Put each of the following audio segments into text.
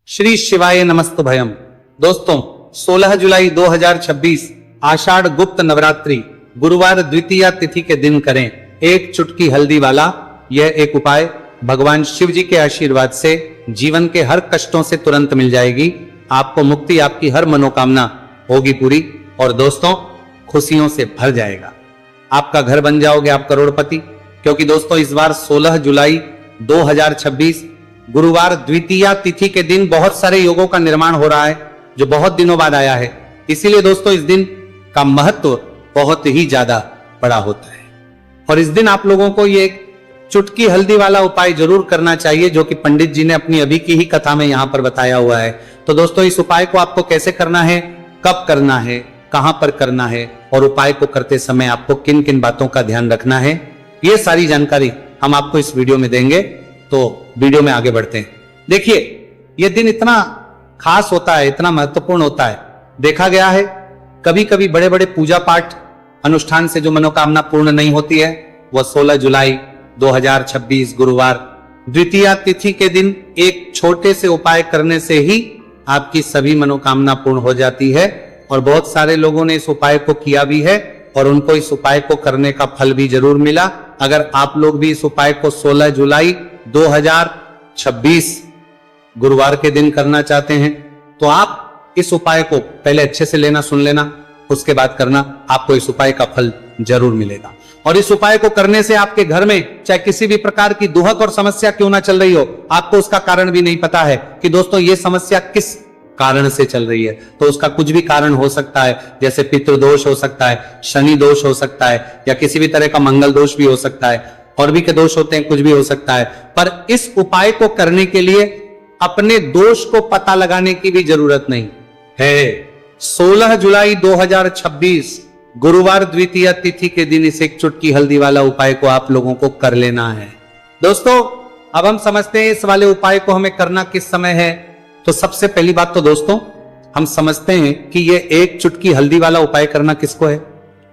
श्री शिवाय नमस्तुभयम। दोस्तों 16 जुलाई 2026 आषाढ़ गुप्त नवरात्रि गुरुवार द्वितीया तिथि के दिन करें एक चुटकी हल्दी वाला यह एक उपाय। भगवान शिव जी के आशीर्वाद से जीवन के हर कष्टों से तुरंत मिल जाएगी आपको मुक्ति, आपकी हर मनोकामना होगी पूरी और दोस्तों खुशियों से भर जाएगा। आपका घर बन जाओगे आप करोड़पति, क्योंकि दोस्तों इस बार 16 जुलाई 2026 गुरुवार द्वितीया तिथि के दिन बहुत सारे योगों का निर्माण हो रहा है जो बहुत दिनों बाद आया है। इसीलिए दोस्तों इस दिन का महत्व बहुत ही ज्यादा बड़ा होता है और इस दिन आप लोगों को ये एक चुटकी हल्दी वाला उपाय जरूर करना चाहिए जो कि पंडित जी ने अपनी अभी की ही कथा में यहां पर बताया हुआ है। तो दोस्तों इस उपाय को आपको कैसे करना है, कब करना है, कहां पर करना है और उपाय को करते समय आपको किन किन बातों का ध्यान रखना है, ये सारी जानकारी हम आपको इस वीडियो में देंगे। तो वीडियो में आगे बढ़ते हैं। देखिए यह दिन इतना खास होता है, इतना महत्वपूर्ण होता है। देखा गया है कभी कभी बड़े बड़े पूजा पाठ अनुष्ठान से जो मनोकामना पूर्ण नहीं होती है वह 16 जुलाई 2026 गुरुवार द्वितीया तिथि के दिन एक छोटे से उपाय करने से ही आपकी सभी मनोकामना पूर्ण हो जाती है। और बहुत सारे लोगों ने इस उपाय को किया भी है और उनको इस उपाय को करने का फल भी जरूर मिला। अगर आप लोग भी इस उपाय को 16 जुलाई 2026 गुरुवार के दिन करना चाहते हैं तो आप इस उपाय को पहले अच्छे से लेना, सुन लेना, उसके बाद करना, आपको इस उपाय का फल जरूर मिलेगा। और इस उपाय को करने से आपके घर में चाहे किसी भी प्रकार की दुहक और समस्या क्यों ना चल रही हो, आपको उसका कारण भी नहीं पता है कि दोस्तों ये समस्या किस कारण से चल रही है, तो उसका कुछ भी कारण हो सकता है। जैसे पितृदोष हो सकता है, शनि दोष हो सकता है या किसी भी तरह का मंगल दोष भी हो सकता है, और भी के दोष होते हैं, कुछ भी हो सकता है। पर इस उपाय को करने के लिए अपने दोष को पता लगाने की भी जरूरत नहीं है। 16 जुलाई 2026 गुरुवार द्वितीया तिथि के दिन इस एक चुटकी हल्दी वाला उपाय को आप लोगों को कर लेना है। दोस्तों अब हम समझते हैं इस वाले उपाय को हमें करना किस समय है। तो सबसे पहली बात तो दोस्तों हम समझते हैं कि ये एक चुटकी हल्दी वाला उपाय करना किसको है।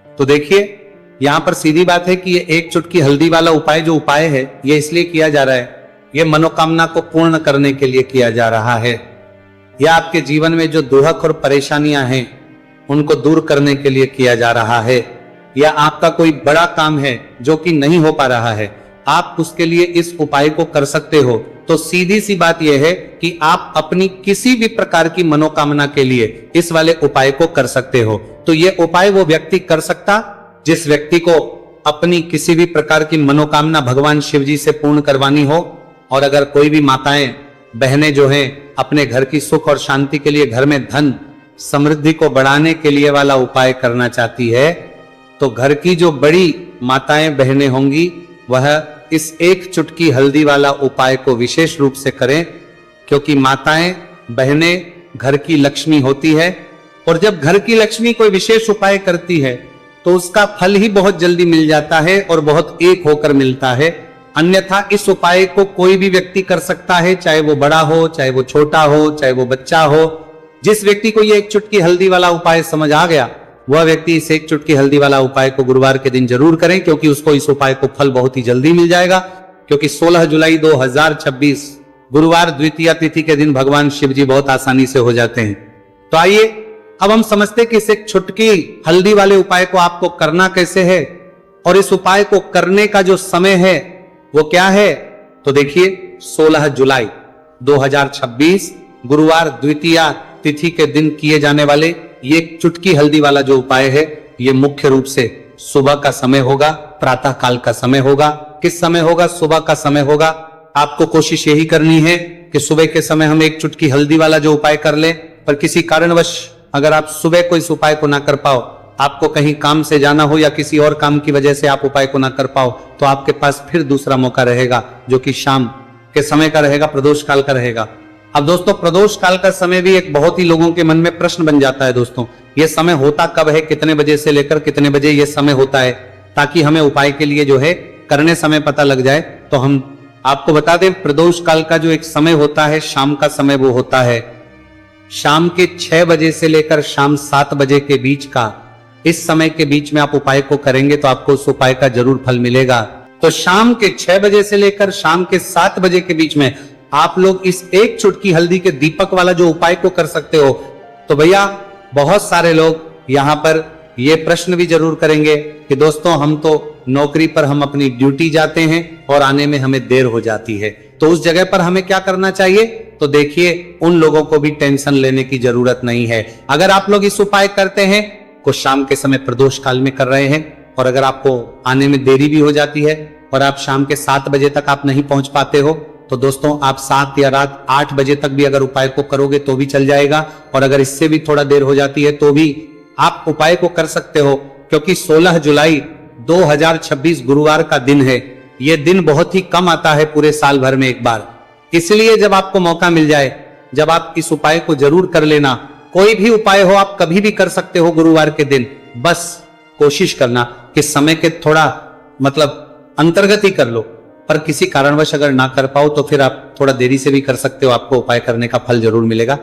तो देखिए यहां पर सीधी बात है कि ये एक चुटकी हल्दी वाला उपाय जो उपाय है ये इसलिए किया जा रहा है, ये मनोकामना को पूर्ण करने के लिए किया जा रहा है, या आपके जीवन में जो दुहक और परेशानियां हैं उनको दूर करने के लिए किया जा रहा है, या आपका कोई बड़ा काम है जो कि नहीं हो पा रहा है, आप उसके लिए इस उपाय को कर सकते हो। तो सीधी सी बात यह है कि आप अपनी किसी भी प्रकार की मनोकामना के लिए इस वाले उपाय को कर सकते हो। तो यह उपाय वो व्यक्ति कर सकता जिस व्यक्ति को अपनी किसी भी प्रकार की मनोकामना भगवान शिव जी से पूर्ण करवानी हो। और अगर कोई भी माताएं बहनें जो हैं अपने घर की सुख और शांति के लिए, घर में धन समृद्धि को बढ़ाने के लिए वाला उपाय करना चाहती है, तो घर की जो बड़ी माताएं बहनें होंगी वह इस एक चुटकी हल्दी वाला उपाय को विशेष रूप से करें, क्योंकि माताएं बहनें घर की लक्ष्मी होती है और जब घर की लक्ष्मी कोई विशेष उपाय करती है तो उसका फल ही बहुत जल्दी मिल जाता है और बहुत एक होकर मिलता है। अन्यथा इस उपाय को कोई भी व्यक्ति कर सकता है, चाहे वो बड़ा हो, चाहे वो छोटा हो, चाहे वो बच्चा हो। जिस व्यक्ति को ये एक चुटकी हल्दी वाला उपाय समझ आ गया वह व्यक्ति इस एक चुटकी हल्दी वाला उपाय को गुरुवार के दिन जरूर करें, क्योंकि उसको इस उपाय को फल बहुत ही जल्दी मिल जाएगा। क्योंकि 16 जुलाई 2026 गुरुवार द्वितीया तिथि के दिन भगवान शिव जी बहुत आसानी से हो जाते हैं। तो आइए अब हम समझते हैं कि इस एक चुटकी हल्दी वाले उपाय को आपको करना कैसे है और इस उपाय को करने का जो समय है वो क्या है। तो देखिए 16 जुलाई 2026 गुरुवार द्वितीया तिथि के दिन किए जाने वाले ये चुटकी हल्दी वाला जो उपाय है ये मुख्य रूप से सुबह का समय होगा, प्रातः काल का समय होगा। किस समय होगा? सुबह का समय होगा। आपको कोशिश यही करनी है कि सुबह के समय हम एक चुटकी हल्दी वाला जो उपाय कर लें। पर किसी कारणवश अगर आप सुबह को इस उपाय को ना कर पाओ, आपको कहीं काम से जाना हो या किसी और काम की वजह से आप उपाय को ना कर पाओ, तो आपके पास फिर दूसरा मौका रहेगा जो कि शाम के समय का रहेगा, प्रदोष काल का रहेगा। अब दोस्तों प्रदोष काल का समय भी एक बहुत ही लोगों के मन में प्रश्न बन जाता है। दोस्तों ये समय होता कब है, कितने बजे से लेकर कितने बजे ये समय होता है, ताकि हमें उपाय के लिए जो है करने समय पता लग जाए। तो हम आपको बता दें प्रदोष काल का जो एक समय होता है, शाम का समय, वो होता है शाम के 6 बजे से लेकर शाम 7 बजे के बीच का। इस समय के बीच में आप उपाय को करेंगे तो आपको उस उपाय का जरूर फल मिलेगा। तो शाम के 6 बजे से लेकर शाम के 7 बजे के बीच में आप लोग इस एक चुटकी हल्दी के दीपक वाला जो उपाय को कर सकते हो। तो भैया बहुत सारे लोग यहाँ पर ये प्रश्न भी जरूर करेंगे कि दोस्तों हम तो नौकरी पर हम अपनी ड्यूटी जाते हैं और आने में हमें देर हो जाती है, तो उस जगह पर हमें क्या करना चाहिए। तो देखिए उन लोगों को भी टेंशन लेने की जरूरत नहीं है। अगर आप लोग इस उपाय करते हैं, कुछ शाम के समय प्रदोष काल में कर रहे हैं, और अगर आपको आने में देरी भी हो जाती है और आप शाम के 7 बजे तक आप नहीं पहुंच पाते हो, तो दोस्तों आप 7 या रात 8 बजे तक भी अगर उपाय को करोगे तो भी चल जाएगा। और अगर इससे भी थोड़ा देर हो जाती है तो भी आप उपाय को कर सकते हो, क्योंकि 16 जुलाई 2026 गुरुवार का दिन है। यह दिन बहुत ही कम आता है पूरे साल भर में एक बार, इसलिए जब आपको मौका मिल जाए, जब आप इस उपाय को जरूर कर लेना। कोई भी उपाय हो आप कभी भी कर सकते हो गुरुवार के दिन, बस कोशिश करना कि समय के थोड़ा अंतर्गत ही कर लो। पर किसी कारणवश अगर ना कर पाओ तो फिर आप थोड़ा देरी से भी कर सकते हो, आपको उपाय करने का फल जरूर मिलेगा।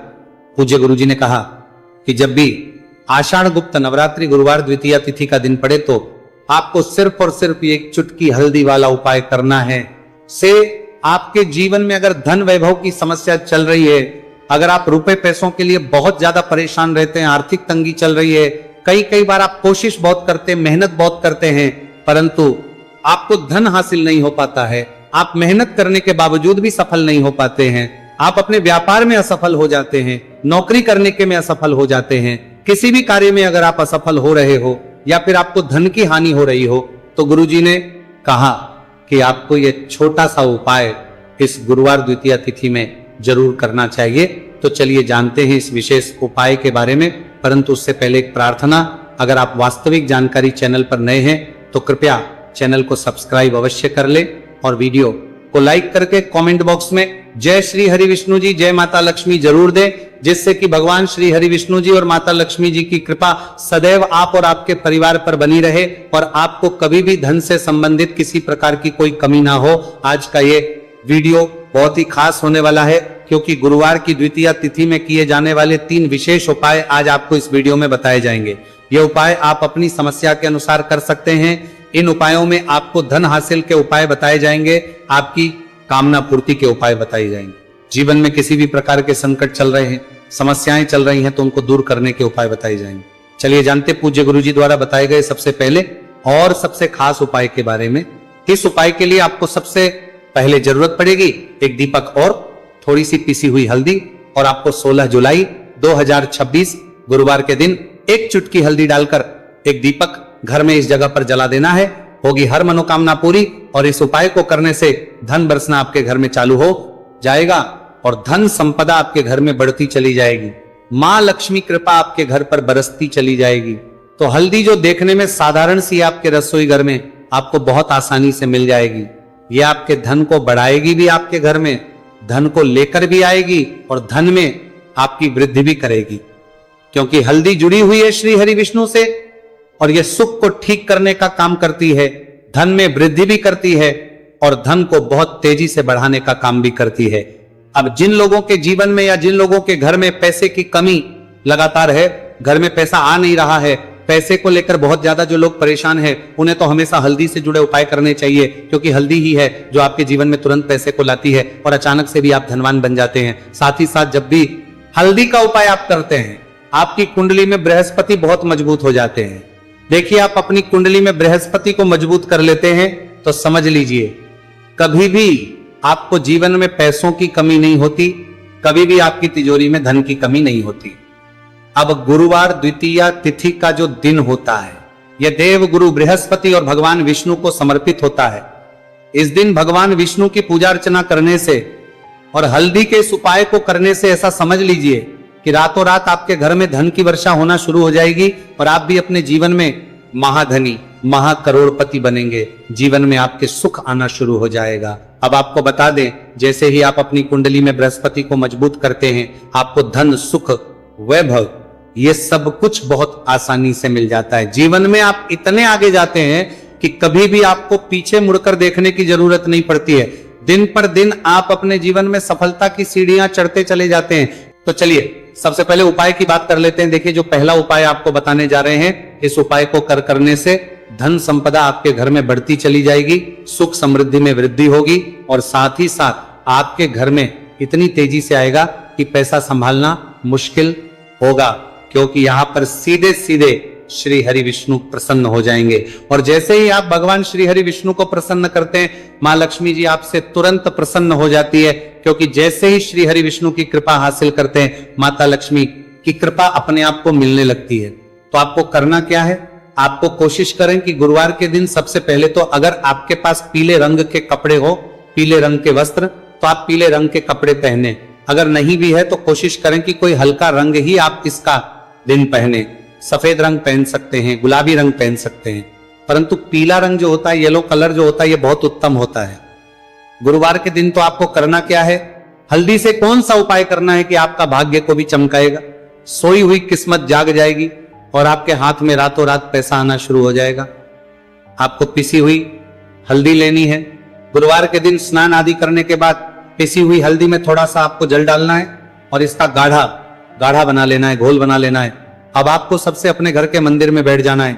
पूज्य गुरुजी ने कहा कि जब भी आषाढ़ गुप्त नवरात्रि गुरुवार द्वितीया तिथि का दिन पड़े तो आपको सिर्फ और सिर्फ एक चुटकी हल्दी वाला उपाय करना है। से आपके जीवन में अगर धन वैभव की समस्या चल रही है, अगर आप रुपए पैसों के लिए बहुत ज्यादा परेशान रहते हैं, आर्थिक तंगी चल रही है, कई बार आप कोशिश बहुत करते हैं, मेहनत बहुत करते हैं, परंतु आपको धन हासिल नहीं हो पाता है, आप मेहनत करने के बावजूद भी सफल नहीं हो पाते हैं, आप अपने व्यापार में असफल हो जाते हैं, नौकरी करने के में असफल हो जाते हैं, किसी भी कार्य में अगर आप असफल हो रहे हो या फिर आपको धन की हानि हो रही हो, तो गुरुजी ने कहा कि आपको ये छोटा सा उपाय इस गुरुवार द्वितीया तिथि में जरूर करना चाहिए। तो चलिए जानते हैं इस विशेष उपाय के बारे में, परंतु उससे पहले एक प्रार्थना। अगर आप वास्तविक जानकारी चैनल पर नए हैं तो कृपया चैनल को सब्सक्राइब अवश्य कर ले और वीडियो को लाइक करके कमेंट बॉक्स में जय श्री हरि विष्णु जी, जय माता लक्ष्मी जरूर दें, जिससे कि भगवान श्री हरि विष्णु जी और माता लक्ष्मी जी की कृपा सदैव आप और आपके परिवार पर बनी रहे और आपको कभी भी धन से संबंधित किसी प्रकार की कोई कमी ना हो। आज का ये वीडियो बहुत ही खास होने वाला है, क्योंकि गुरुवार की द्वितीया तिथि में किए जाने वाले 3 विशेष उपाय आज आपको इस वीडियो में बताए जाएंगे। ये उपाय आप अपनी समस्या के अनुसार कर सकते हैं। इन उपायों में आपको धन हासिल के उपाय बताए जाएंगे, आपकी कामना पूर्ति के उपाय बताए जाएंगे। जीवन में किसी भी प्रकार के संकट चल रहे हैं, समस्याएं चल रही हैं, तो उनको दूर करने के उपाय बताए जाएंगे। चलिए जानते पूज्य गुरुजी द्वारा बताए गए सबसे पहले और सबसे खास उपाय के बारे में। इस उपाय के लिए आपको सबसे पहले जरूरत पड़ेगी एक दीपक और थोड़ी सी पिसी हुई हल्दी, और आपको 16 जुलाई 2026 गुरुवार के दिन एक चुटकी हल्दी डालकर एक दीपक घर में इस जगह पर जला देना है। होगी हर मनोकामना पूरी, और इस उपाय को करने से धन बरसना आपके घर में चालू हो जाएगा और धन संपदा आपके घर में बढ़ती चली जाएगी। मां लक्ष्मी कृपा आपके घर पर बरसती चली जाएगी। तो हल्दी जो देखने में साधारण सी आपके रसोई घर में आपको बहुत आसानी से मिल जाएगी। ये आपके धन को बढ़ाएगी भी, आपके घर में धन को लेकर भी आएगी और धन में आपकी वृद्धि भी करेगी, क्योंकि हल्दी जुड़ी हुई है श्री हरि विष्णु से और यह सुख को ठीक करने का काम करती है, धन में वृद्धि भी करती है और धन को बहुत तेजी से बढ़ाने का काम भी करती है। अब जिन लोगों के जीवन में या जिन लोगों के घर में पैसे की कमी लगातार है, घर में पैसा आ नहीं रहा है, पैसे को लेकर बहुत ज्यादा जो लोग परेशान हैं, उन्हें तो हमेशा हल्दी से जुड़े उपाय करने चाहिए, क्योंकि हल्दी ही है जो आपके जीवन में तुरंत पैसे को लाती है और अचानक से भी आप धनवान बन जाते हैं। साथ ही साथ जब भी हल्दी का उपाय आप करते हैं, आपकी कुंडली में बृहस्पति बहुत मजबूत हो जाते हैं। देखिए आप अपनी कुंडली में बृहस्पति को मजबूत कर लेते हैं तो समझ लीजिए कभी भी आपको जीवन में पैसों की कमी नहीं होती, कभी भी आपकी तिजोरी में धन की कमी नहीं होती। अब गुरुवार द्वितीया तिथि का जो दिन होता है, यह देव गुरु बृहस्पति और भगवान विष्णु को समर्पित होता है। इस दिन भगवान विष्णु की पूजा अर्चना करने से और हल्दी के इस उपाय को करने से ऐसा समझ लीजिए कि रातों रात आपके घर में धन की वर्षा होना शुरू हो जाएगी और आप भी अपने जीवन में महाधनी महाकरोड़पति बनेंगे। जीवन में आपके सुख आना शुरू हो जाएगा। अब आपको बता दें, जैसे ही आप अपनी कुंडली में बृहस्पति को मजबूत करते हैं, आपको धन सुख वैभव ये सब कुछ बहुत आसानी से मिल जाता है। जीवन में आप इतने आगे जाते हैं कि कभी भी आपको पीछे मुड़कर देखने की जरूरत नहीं पड़ती है। दिन पर दिन आप अपने जीवन में सफलता की सीढ़ियां चढ़ते चले जाते हैं। तो चलिए सबसे पहले उपाय की बात कर लेते हैं। देखिए जो पहला उपाय आपको बताने जा रहे हैं, इस उपाय को करने से धन संपदा आपके घर में बढ़ती चली जाएगी, सुख समृद्धि में वृद्धि होगी और साथ ही साथ आपके घर में इतनी तेजी से आएगा कि पैसा संभालना मुश्किल होगा, क्योंकि यहां पर सीधे सीधे श्री हरि विष्णु प्रसन्न हो जाएंगे। और जैसे ही आप भगवान श्री हरि विष्णु को प्रसन्न करते हैं, मां लक्ष्मी जी आपसे तुरंत प्रसन्न हो जाती है, क्योंकि जैसे ही श्री हरि विष्णु की कृपा हासिल करते हैं, माता लक्ष्मी की कृपा अपने आप को मिलने लगती है। तो आपको करना क्या है, आपको कोशिश करें कि गुरुवार के दिन सबसे पहले तो अगर आपके पास पीले रंग के कपड़े हो, पीले रंग के वस्त्र, तो आप पीले रंग के कपड़े पहने। अगर नहीं भी है तो कोशिश करें कि कोई हल्का रंग ही आप इसका दिन पहने। सफेद रंग पहन सकते हैं, गुलाबी रंग पहन सकते हैं, परंतु पीला रंग जो होता है, येलो कलर जो होता है, ये बहुत उत्तम होता है। गुरुवार के दिन तो आपको करना क्या है, हल्दी से कौन सा उपाय करना है कि आपका भाग्य को भी चमकाएगा, सोई हुई किस्मत जाग जाएगी और आपके हाथ में रातों रात पैसा आना शुरू हो जाएगा। आपको पिसी हुई हल्दी लेनी है। गुरुवार के दिन स्नान आदि करने के बाद पिसी हुई हल्दी में थोड़ा सा आपको जल डालना है और इसका गाढ़ा गाढ़ा बना लेना है, घोल बना लेना है। अब आपको सबसे अपने घर के मंदिर में बैठ जाना है,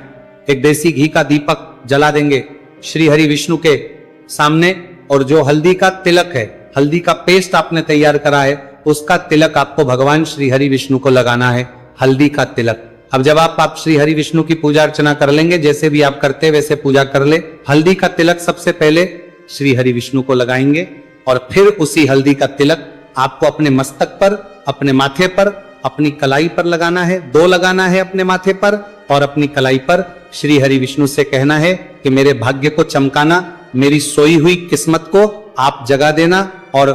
एक देसी घी का दीपक जला देंगे श्री हरि विष्णु के सामने, और जो हल्दी का तिलक है, हल्दी का पेस्ट आपने तैयार करा है, उसका तिलक आपको भगवान श्री हरि विष्णु को लगाना है, हल्दी का तिलक। अब जब आप श्री हरि विष्णु की पूजा अर्चना कर लेंगे, जैसे भी आप करते हैं वैसे पूजा कर ले। हल्दी का तिलक सबसे पहले श्री हरि विष्णु को लगाएंगे और फिर उसी हल्दी का तिलक आपको अपने मस्तक पर, अपने माथे पर, अपनी कलाई पर लगाना है। 2 लगाना है अपने माथे पर और अपनी कलाई पर। श्री हरि विष्णु से कहना है कि मेरे भाग्य को चमकाना, मेरी सोई हुई किस्मत को आप जगा देना और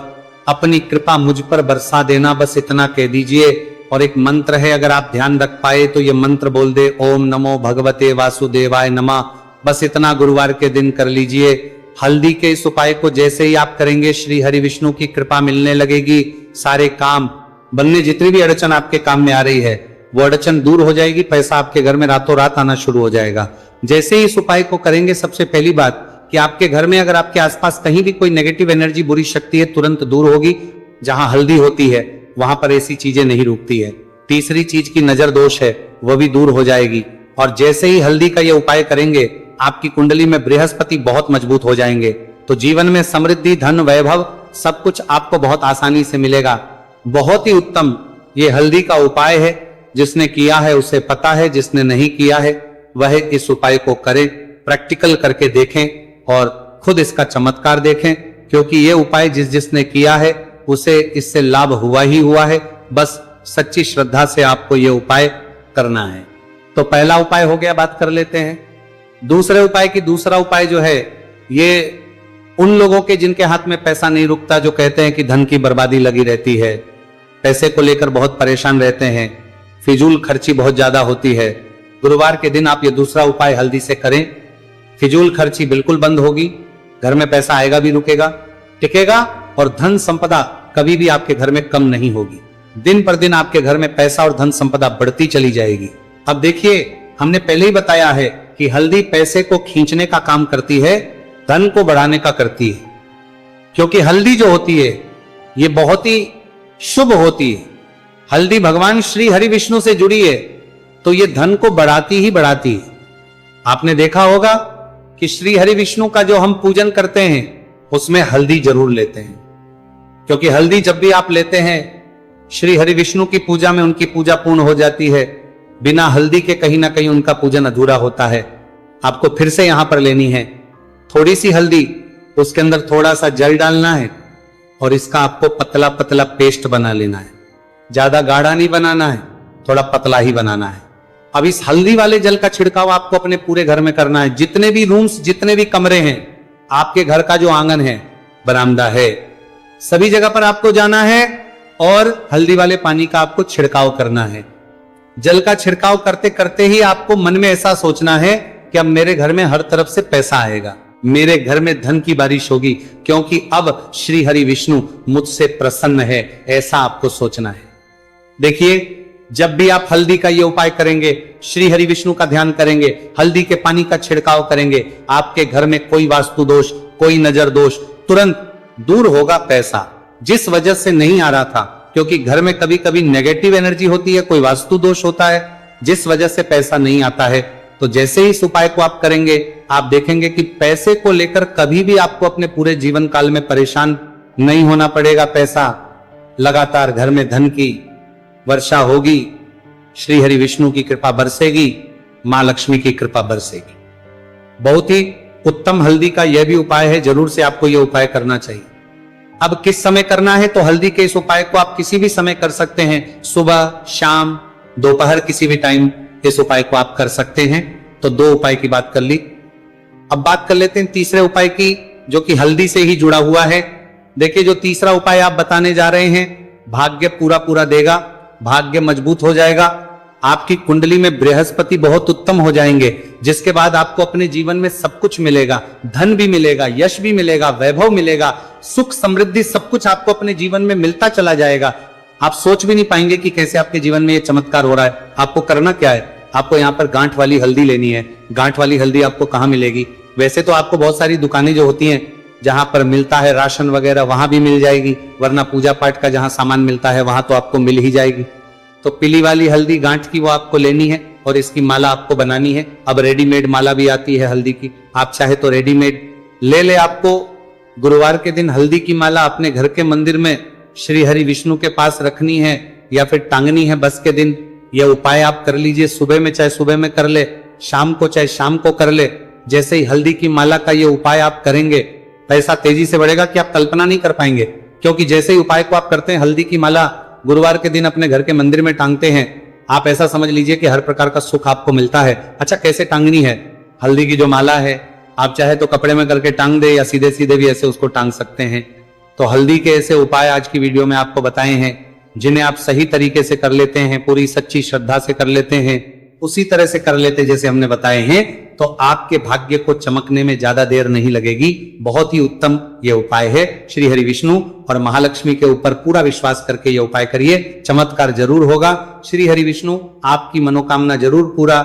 अपनी कृपा मुझ पर बरसा देना, बस इतना कह दीजिए। और एक मंत्र है, अगर आप ध्यान रख पाए तो ये मंत्र बोल दे, ओम नमो भगवते वासुदेवाय नमः। बस इतना गुरुवार के दिन कर लीजिए। हल्दी के इस उपाय को जैसे ही आप करेंगे, श्री हरि विष्णु की कृपा मिलने लगेगी। सारे काम बनने, जितनी भी अड़चन आपके काम में आ रही है वो अड़चन दूर हो जाएगी, पैसा आपके घर में रातों रात आना शुरू हो जाएगा। जैसे ही इस उपाय को करेंगे, सबसे पहली बात कि आपके घर में अगर आपके आसपास कहीं भी कोई नेगेटिव एनर्जी, बुरी शक्ति है, तुरंत दूर होगी। जहां हल्दी होती है वहां पर ऐसी चीजें नहीं रुकती है। तीसरी चीज की नजर दोष है, वह भी दूर हो जाएगी। और जैसे ही हल्दी का ये उपाय करेंगे, आपकी कुंडली में बृहस्पति बहुत मजबूत हो जाएंगे, तो जीवन में समृद्धि, धन, वैभव सब कुछ आपको बहुत आसानी से मिलेगा। बहुत ही उत्तम ये हल्दी का उपाय है। जिसने किया है उसे पता है, जिसने नहीं किया है वह इस उपाय को करे, प्रैक्टिकल करके देखें और खुद इसका चमत्कार देखें, क्योंकि ये उपाय जिसने किया है उसे इससे लाभ हुआ ही हुआ है। बस सच्ची श्रद्धा से आपको ये उपाय करना है। तो पहला उपाय हो गया, बात कर लेते हैं दूसरे उपाय की। दूसरा उपाय जो है, ये उन लोगों के जिनके हाथ में पैसा नहीं रुकता, जो कहते हैं कि धन की बर्बादी लगी रहती है, पैसे को लेकर बहुत परेशान रहते हैं, फिजूल खर्ची बहुत ज्यादा होती है। गुरुवार के दिन आप ये दूसरा उपाय हल्दी से करें, फिजूल खर्ची बिल्कुल बंद होगी, घर में पैसा आएगा भी, रुकेगा, टिकेगा, और धन संपदा कभी भी आपके घर में कम नहीं होगी। दिन पर दिन आपके घर में पैसा और धन संपदा बढ़ती चली जाएगी। अब देखिए, हमने पहले ही बताया है कि हल्दी पैसे को खींचने का काम करती है, धन को बढ़ाने का करती है। क्योंकि हल्दी जो होती है ये बहुत ही शुभ होती है। हल्दी भगवान श्री हरि विष्णु से जुड़ी है, तो ये धन को बढ़ाती ही बढ़ाती है। आपने देखा होगा कि श्री हरि विष्णु का जो हम पूजन करते हैं उसमें हल्दी जरूर लेते हैं, क्योंकि हल्दी जब भी आप लेते हैं श्री हरि विष्णु की पूजा में उनकी पूजा पूर्ण हो जाती है। बिना हल्दी के कहीं ना कहीं उनका पूजन अधूरा होता है। आपको फिर से यहां पर लेनी है थोड़ी सी हल्दी, उसके अंदर थोड़ा सा जल डालना है और इसका आपको पतला पतला पेस्ट बना लेना है। ज्यादा गाढ़ा नहीं बनाना है, थोड़ा पतला ही बनाना है। अब इस हल्दी वाले जल का छिड़काव आपको अपने पूरे घर में करना है। जितने भी रूम्स, जितने भी कमरे हैं, आपके घर का जो आंगन है, बरामदा है, सभी जगह पर आपको जाना है और हल्दी वाले पानी का आपको छिड़काव करना है। जल का छिड़काव करते करते ही आपको मन में ऐसा सोचना है कि अब मेरे घर में हर तरफ से पैसा आएगा, मेरे घर में धन की बारिश होगी, क्योंकि अब श्री हरि विष्णु मुझसे प्रसन्न है। ऐसा आपको सोचना है। देखिए, जब भी आप हल्दी का ये उपाय करेंगे, श्री हरि विष्णु का ध्यान करेंगे, हल्दी के पानी का छिड़काव करेंगे, आपके घर में कोई वास्तु दोष, कोई नजर दोष तुरंत दूर होगा। पैसा जिस वजह से नहीं आ रहा था, क्योंकि घर में कभी कभी नेगेटिव एनर्जी होती है, कोई वास्तु दोष होता है, जिस वजह से पैसा नहीं आता है, तो जैसे ही इस उपाय को आप करेंगे, आप देखेंगे कि पैसे को लेकर कभी भी आपको अपने पूरे जीवन काल में परेशान नहीं होना पड़ेगा पैसा, लगातार घर में धन की वर्षा होगी, श्री हरि विष्णु की कृपा बरसेगी, मां लक्ष्मी की कृपा बरसेगी। बहुत ही उत्तम हल्दी का यह भी उपाय है, जरूर से आपको यह उपाय करना चाहिए। अब किस समय करना है, तो हल्दी के इस उपाय को आप किसी भी समय कर सकते हैं, सुबह, शाम, दोपहर, किसी भी टाइम इस उपाय को आप कर सकते हैं। तो दो उपाय की बात कर ली। अब बात कर लेते हैं तीसरे उपाय की, जो कि हल्दी से ही जुड़ा हुआ है। देखिए, जो तीसरा उपाय आप बताने जा रहे हैं, भाग्य पूरा पूरा देगा, भाग्य मजबूत हो जाएगा, आपकी कुंडली में बृहस्पति बहुत उत्तम हो जाएंगे, जिसके बाद आपको अपने जीवन में सब कुछ मिलेगा, धन भी मिलेगा, यश भी मिलेगा, वैभव मिलेगा, सुख समृद्धि सब कुछ आपको अपने जीवन में मिलता चला जाएगा। आप सोच भी नहीं पाएंगे कि कैसे आपके जीवन में ये चमत्कार हो रहा है। आपको करना क्या है, आपको यहाँ पर गांठ वाली हल्दी लेनी है। गांठ वाली हल्दी आपको कहाँ मिलेगी? वैसे तो आपको बहुत सारी दुकानें जो होती हैं जहां पर मिलता है राशन वगैरह, वहां भी मिल जाएगी, वरना पूजा पाठ का जहां सामान मिलता है वहां तो आपको मिल ही जाएगी। तो पीली वाली हल्दी गांठ की वो आपको लेनी है और इसकी माला आपको बनानी है। अब रेडीमेड माला भी आती है हल्दी की, आप चाहे तो रेडीमेड ले। आपको गुरुवार के दिन हल्दी की माला अपने घर के मंदिर में श्री हरि विष्णु के पास रखनी है या फिर टांगनी है बस के दिन। यह उपाय आप कर लीजिए, सुबह में चाहे सुबह में कर ले, शाम को चाहे शाम को कर ले। जैसे ही हल्दी की माला का ये उपाय आप करेंगे, पैसा तेजी से बढ़ेगा कि आप कल्पना नहीं कर पाएंगे। क्योंकि जैसे ही उपाय को आप करते हैं, हल्दी की माला गुरुवार के दिन अपने घर के मंदिर में टांगते हैं, आप ऐसा समझ लीजिए कि हर प्रकार का सुख आपको मिलता है। अच्छा, कैसे टांगनी है? हल्दी की जो माला है, आप चाहे तो कपड़े में करके टांग दे या सीधे सीधे भी ऐसे उसको टांग सकते हैं। तो हल्दी के ऐसे उपाय आज की वीडियो में आपको बताए हैं, जिन्हें आप सही तरीके से कर लेते हैं, पूरी सच्ची श्रद्धा से कर लेते हैं, उसी तरह से कर लेते जैसे हमने बताए हैं, तो आपके भाग्य को चमकने में ज्यादा देर नहीं लगेगी। बहुत ही उत्तम यह उपाय है। श्री हरि विष्णु और महालक्ष्मी के ऊपर पूरा विश्वास करके यह उपाय करिए, चमत्कार जरूर होगा। श्री हरि विष्णु आपकी मनोकामना जरूर पूरा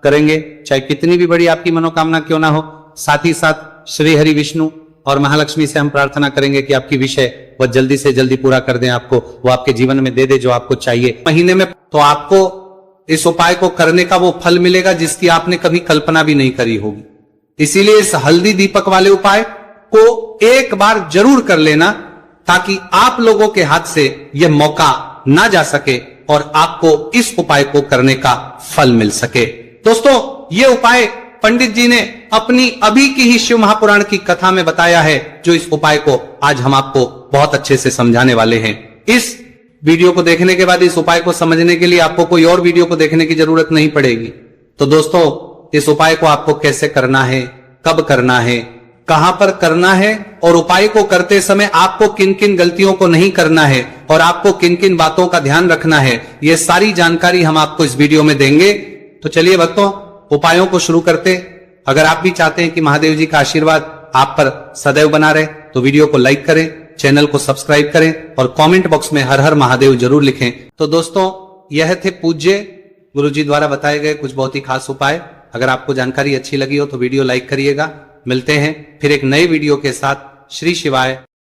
करेंगे, चाहे कितनी भी बड़ी आपकी मनोकामना क्यों ना हो। साथ ही साथ श्री हरि विष्णु और महालक्ष्मी से हम प्रार्थना करेंगे कि आपकी विषय वह जल्दी से जल्दी पूरा कर दें, आपको वो आपके जीवन में दे दे जो आपको चाहिए महीने में। तो आपको इस उपाय को करने का वो फल मिलेगा जिसकी आपने कभी कल्पना भी नहीं करी होगी। इसीलिए इस हल्दी दीपक वाले उपाय को एक बार जरूर कर लेना, ताकि आप लोगों के हाथ से यह मौका ना जा सके और आपको इस उपाय को करने का फल मिल सके। दोस्तों, यह उपाय पंडित जी ने अपनी अभी की ही शिव महापुराण की कथा में बताया है, जो इस उपाय को आज हम आपको बहुत अच्छे से समझाने वाले हैं। इस वीडियो को देखने के बाद इस उपाय को समझने के लिए आपको कोई और वीडियो को देखने की जरूरत नहीं पड़ेगी। तो दोस्तों, इस उपाय को आपको कैसे करना है, कब करना है, कहां पर करना है और उपाय को करते समय आपको किन किन गलतियों को नहीं करना है और आपको किन किन बातों का ध्यान रखना है, यह सारी जानकारी हम आपको इस वीडियो में देंगे। तो चलिए भक्तों, उपायों को शुरू करते। अगर आप भी चाहते हैं कि महादेव जी का आशीर्वाद आप पर सदैव बना रहे, तो वीडियो को लाइक करें, चैनल को सब्सक्राइब करें और कमेंट बॉक्स में हर हर महादेव जरूर लिखें। तो दोस्तों, यह थे पूज्य गुरुजी द्वारा बताए गए कुछ बहुत ही खास उपाय। अगर आपको जानकारी अच्छी लगी हो तो वीडियो लाइक करिएगा। मिलते हैं फिर एक नए वीडियो के साथ। श्री शिवाय।